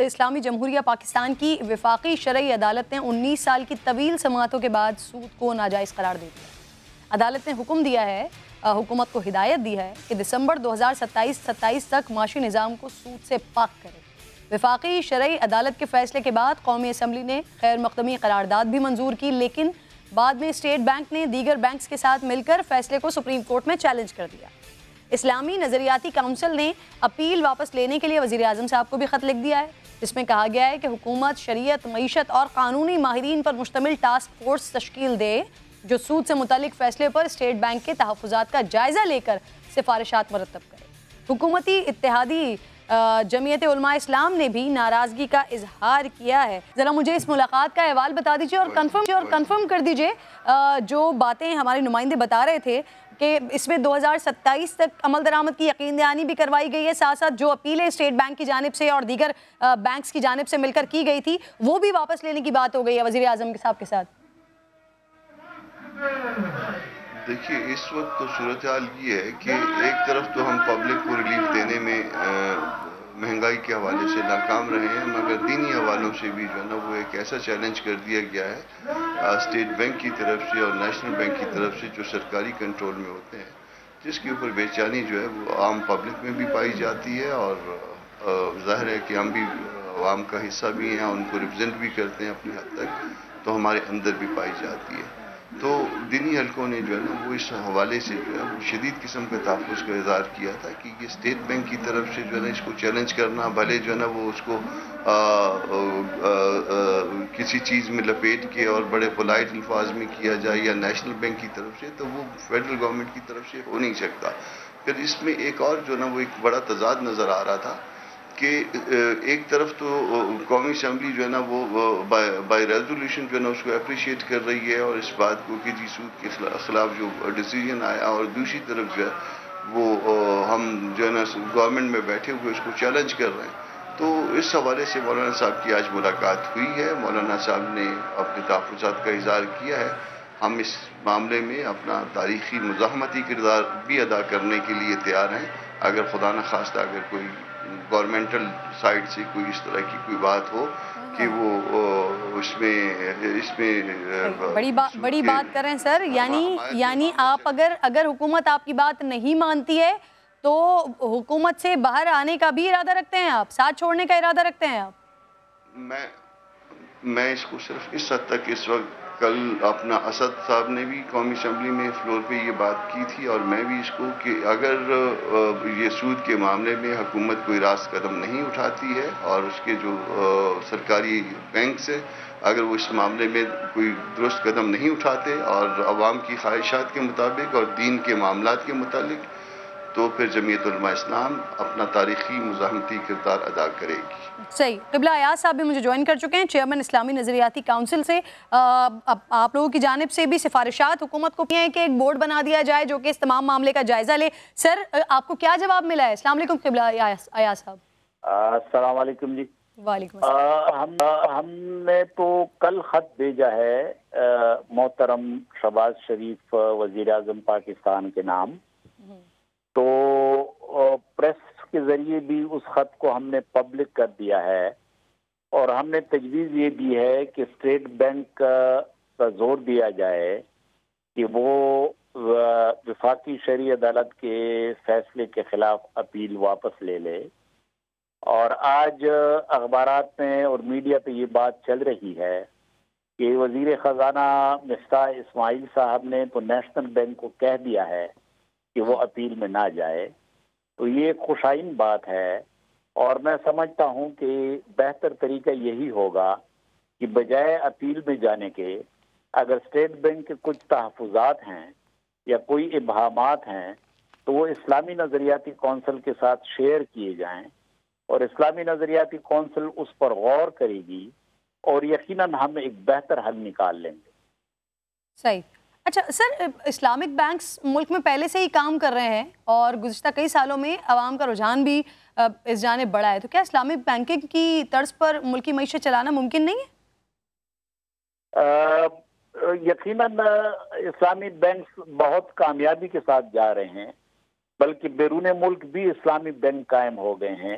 اسلامی جمہوریہ پاکستان کی وفاقی شرعی عدالت نے 19 سال کی طویل سماعتوں کے بعد سود کو ناجائز قرار دے دیا۔ عدالت نے حکم دیا ہے، حکومت کو ہدایت دی ہے کہ دسمبر 2027 تک معاشی نظام کو سود سے پاک کرے۔ وفاقی شرعی عدالت کے فیصلے کے بعد قومی اسمبلی نے خیر مقدمی قرارداد بھی منظور کی، لیکن بعد میں اسٹیٹ بینک نے دیگر بینکس کے ساتھ مل کر فیصلے کو سپریم کورٹ میں چیلنج کر دیا۔ اسلامی نظریاتی کونسل نے اپیل واپس لینے کے لیے وزیر اعظم صاحب کو بھی خط لکھ دیا ہے، جس میں کہا گیا ہے کہ حکومت شریعت، معیشت اور قانونی ماہرین پر مشتمل ٹاسک فورس تشکیل دے جو سود سے متعلق فیصلے پر اسٹیٹ بینک کے تحفظات کا جائزہ لے کر سفارشات مرتب کرے۔ حکومتی اتحادی جمعیت علماء اسلام نے بھی ناراضگی کا اظہار کیا ہے۔ ذرا مجھے اس ملاقات کا احوال بتا دیجیے اور کنفرم کر دیجیے جو باتیں ہمارے نمائندے بتا رہے تھے کہ اس میں 2027 تک عمل درآمد کی یقین دہانی بھی کروائی گئی ہے، ساتھ ساتھ جو اپیلیں اسٹیٹ بینک کی جانب سے اور دیگر بینکس کی جانب سے مل کر کی گئی تھی وہ بھی واپس لینے کی بات ہو گئی ہے وزیر اعظم صاحب کے ساتھ۔ دیکھیے اس وقت تو صورتحال یہ ہے کہ ایک طرف تو ہم پبلک کو ریلیف دینے میں مہنگائی کے حوالے سے ناکام رہے ہیں، مگر دینی حوالوں سے بھی جو ہے نا وہ ایک ایسا چیلنج کر دیا گیا ہے اسٹیٹ بینک کی طرف سے اور نیشنل بینک کی طرف سے جو سرکاری کنٹرول میں ہوتے ہیں، جس کے اوپر بے چینی جو ہے وہ عام پبلک میں بھی پائی جاتی ہے اور ظاہر ہے کہ ہم بھی عوام کا حصہ بھی ہیں، ان کو ریپرزینٹ بھی کرتے ہیں اپنی حد تک، تو ہمارے اندر بھی پائی جاتی ہے۔ تو دینی حلقوں نے جو ہے نا وہ اس حوالے سے جو ہے وہ شدید قسم کے تحفظ کا اظہار کیا تھا کہ یہ اسٹیٹ بینک کی طرف سے جو ہے نا اس کو چیلنج کرنا، بھلے جو ہے نا وہ اس کو کسی چیز میں لپیٹ کے اور بڑے پولائٹ الفاظ میں کیا جائے یا نیشنل بینک کی طرف سے، تو وہ فیڈرل گورنمنٹ کی طرف سے ہو نہیں سکتا۔ پھر اس میں ایک اور جو ہے نا وہ ایک بڑا تضاد نظر آ رہا تھا کہ ایک طرف تو قومی اسمبلی جو ہے نا وہ بائی ریزولوشن جو ہے نا اس کو اپریشیٹ کر رہی ہے اور اس بات کو کہ جی سود کے خلاف جو ڈیسیجن آیا، اور دوسری طرف جو ہے وہ ہم جو ہے نا گورنمنٹ میں بیٹھے ہوئے اس کو چیلنج کر رہے ہیں۔ تو اس حوالے سے مولانا صاحب کی آج ملاقات ہوئی ہے، مولانا صاحب نے اپنے تحفظات کا اظہار کیا ہے۔ ہم اس معاملے میں اپنا تاریخی مزاحمتی کردار بھی ادا کرنے کے لیے تیار ہیں، اگر خدا نخواستہ اگر کوئی گورنمنٹل سائڈ سے کوئی اس طرح کی کوئی بات ہو کہ وہ اس میں بڑی بات کریں سر، یعنی آپ اگر حکومت آپ کی بات نہیں مانتی ہے تو حکومت سے باہر آنے کا بھی ارادہ رکھتے ہیں آپ، ساتھ چھوڑنے کا ارادہ رکھتے ہیں آپ؟ میں اس کو صرف اس حد تک اس وقت کل اپنا اسد صاحب نے بھی قومی اسمبلی میں فلور پہ یہ بات کی تھی اور میں بھی اس کو کہ اگر یہ سود کے معاملے میں حکومت کوئی راست قدم نہیں اٹھاتی ہے اور اس کے جو سرکاری بینکس ہیں اگر وہ اس معاملے میں کوئی درست قدم نہیں اٹھاتے اور عوام کی خواہشات کے مطابق اور دین کے معاملات کے متعلق، تو پھر جمعیت علماء اسلام اپنا تاریخی مزاحمتی کردار ادا کرے گی۔ صحیح۔ قبلہ ایاز صاحب بھی مجھے جوائن کر چکے ہیں چیئرمین اسلامی نظریاتی کونسل سے۔ آپ لوگوں کی جانب سے بھی سفارشات حکومت کو ہیں کہ ایک بورڈ بنا دیا جائے جو کہ اس تمام معاملے کا جائزہ لے۔ سر آپ کو کیا جواب ملا ہے؟ السلام علیکم قبلہ ایاز صاحب۔ السلام علیکم جی۔ وعلیکم السلام۔ ہم نے تو کل خط بھیجا ہے محترم شہباز شریف وزیر اعظم پاکستان کے نام، تو پریس کے ذریعے بھی اس خط کو ہم نے پبلک کر دیا ہے اور ہم نے تجویز یہ دی ہے کہ اسٹیٹ بینک کا زور دیا جائے کہ وہ وفاقی شرعی عدالت کے فیصلے کے خلاف اپیل واپس لے لے۔ اور آج اخبارات میں اور میڈیا پہ یہ بات چل رہی ہے کہ وزیر خزانہ مفتاح اسماعیل صاحب نے تو نیشنل بینک کو کہہ دیا ہے کہ وہ اپیل میں نہ جائے، تو یہ ایک خوشائن بات ہے اور میں سمجھتا ہوں کہ بہتر طریقہ یہی ہوگا کہ بجائے اپیل میں جانے کے اگر اسٹیٹ بینک کے کچھ تحفظات ہیں یا کوئی ابہامات ہیں تو وہ اسلامی نظریاتی کونسل کے ساتھ شیئر کیے جائیں اور اسلامی نظریاتی کونسل اس پر غور کرے گی اور یقیناً ہم ایک بہتر حل نکال لیں گے۔ صحیح۔ اچھا سر، اسلامک بینکس ملک میں پہلے سے ہی کام کر رہے ہیں اور گزشتہ کئی سالوں میں عوام کا رجحان بھی اس جانب بڑھا ہے، تو کیا اسلامک بینکنگ کی طرز پر ملکی معیشت چلانا ممکن نہیں ہے؟ یقیناً اسلامی بینکس بہت کامیابی کے ساتھ جا رہے ہیں، بلکہ بیرون ملک بھی اسلامی بینک قائم ہو گئے ہیں،